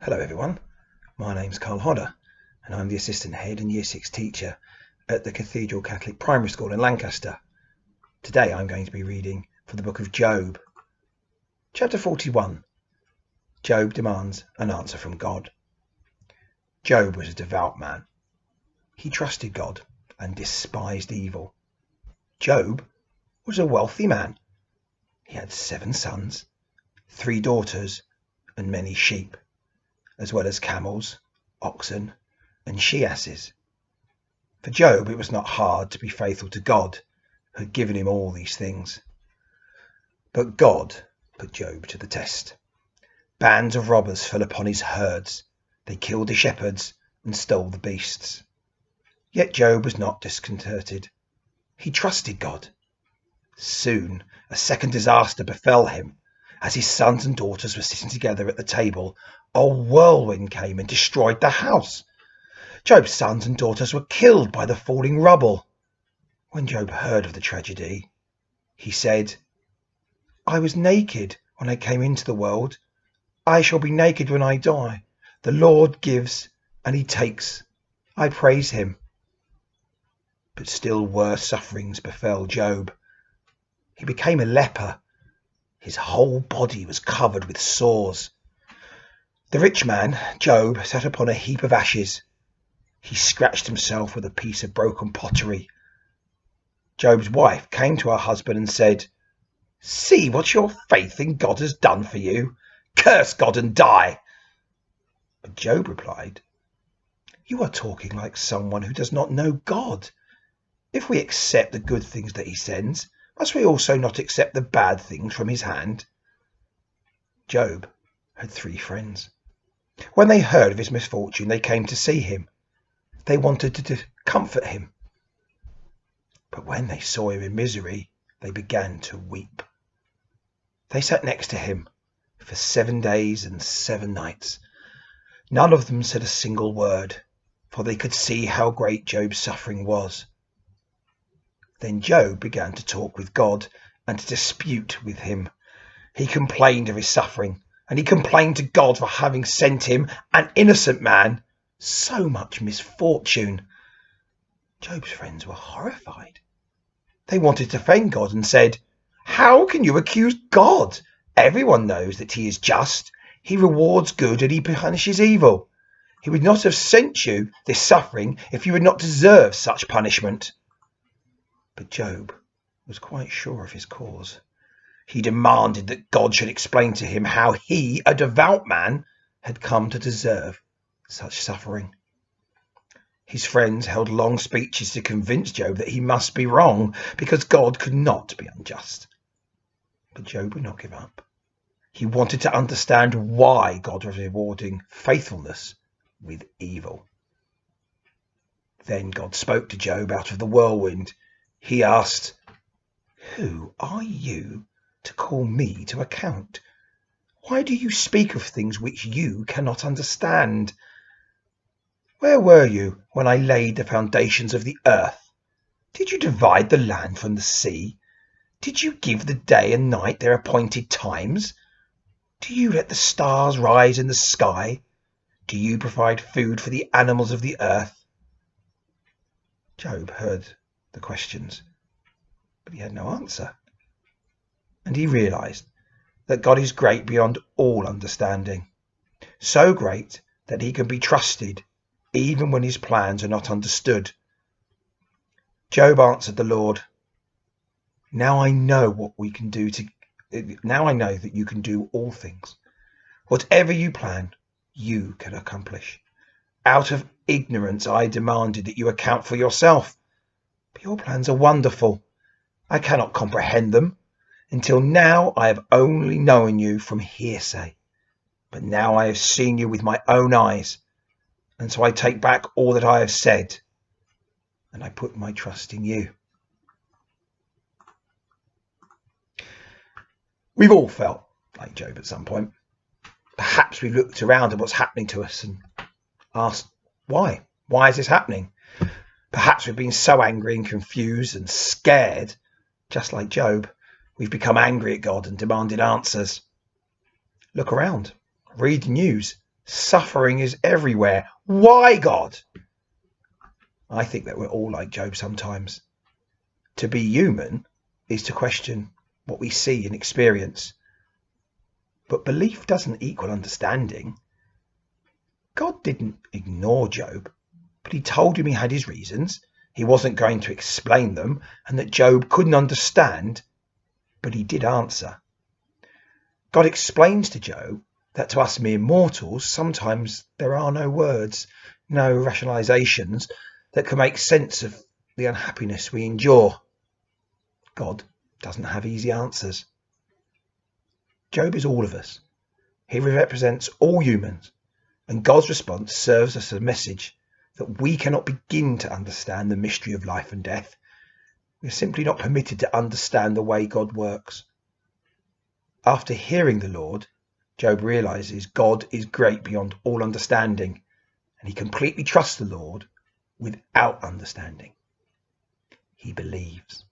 Hello everyone, my name's Karl Hodder and I'm the Assistant Head and Year 6 teacher at the Cathedral Catholic Primary School in Lancaster. Today I'm going to be reading from the book of Job. Chapter 41. Job demands an answer from God. Job was a devout man. He trusted God and despised evil. Job was a wealthy man. He had 7 sons, 3 daughters and many sheep, as well as camels, oxen, and she-asses. For Job, it was not hard to be faithful to God, who had given him all these things. But God put Job to the test. Bands of robbers fell upon his herds. They killed the shepherds and stole the beasts. Yet Job was not disconcerted. He trusted God. Soon a second disaster befell him. As his sons and daughters were sitting together at the table, a whirlwind came and destroyed the house. Job's sons and daughters were killed by the falling rubble. When Job heard of the tragedy, he said, "I was naked when I came into the world. I shall be naked when I die. The Lord gives and he takes. I praise him." But still worse sufferings befell Job. He became a leper. His whole body was covered with sores. The rich man, Job, sat upon a heap of ashes. He scratched himself with a piece of broken pottery. Job's wife came to her husband and said, "See what your faith in God has done for you. Curse God and die." But Job replied, "You are talking like someone who does not know God. If we accept the good things that he sends, must we also not accept the bad things from his hand?" Job had 3 friends. When they heard of his misfortune, they came to see him. They wanted to comfort him. But when they saw him in misery, they began to weep. They sat next to him for 7 days and 7 nights. None of them said a single word, for they could see how great Job's suffering was. Then Job began to talk with God and to dispute with him. He complained of his suffering, and he complained to God for having sent him, an innocent man, so much misfortune. Job's friends were horrified. They wanted to offend God and said, "How can you accuse God? Everyone knows that he is just. He rewards good and he punishes evil. He would not have sent you this suffering if you had not deserved such punishment." But Job was quite sure of his cause. He demanded that God should explain to him how he, a devout man, had come to deserve such suffering. His friends held long speeches to convince Job that he must be wrong, because God could not be unjust. But Job would not give up. He wanted to understand why God was rewarding faithfulness with evil. Then God spoke to Job out of the whirlwind. He asked, "Who are you to call me to account? Why do you speak of things which you cannot understand? Where were you when I laid the foundations of the earth? Did you divide the land from the sea? Did you give the day and night their appointed times? Do you let the stars rise in the sky? Do you provide food for the animals of the earth?" Job heard the questions, but he had no answer. And he realized that God is great beyond all understanding, so great that he can be trusted even when his plans are not understood. Job answered the Lord, Now I know that you can do all things. Whatever you plan, you can accomplish. Out of ignorance, I demanded that you account for yourself. But your plans are wonderful. I cannot comprehend them. Until now, I have only known you from hearsay. But now I have seen you with my own eyes. And so I take back all that I have said. And I put my trust in you. We've all felt like Job at some point. Perhaps we've looked around at what's happening to us and asked, why? Why is this happening? Perhaps we've been so angry and confused and scared, just like Job, we've become angry at God and demanded answers. Look around, read the news, Suffering is everywhere. Why, God? I think that we're all like Job sometimes. To be human is to question what we see and experience. But belief doesn't equal understanding. God didn't ignore Job, but he told him he had his reasons. He wasn't going to explain them, and that Job couldn't understand, but he did answer. God explains to Job that to us mere mortals, sometimes there are no words, no rationalizations that can make sense of the unhappiness we endure. God doesn't have easy answers. Job is all of us. He represents all humans, and God's response serves as a message that we cannot begin to understand the mystery of life and death. We're simply not permitted to understand the way God works. After hearing the Lord, Job realizes God is great beyond all understanding, and he completely trusts the Lord without understanding. He believes.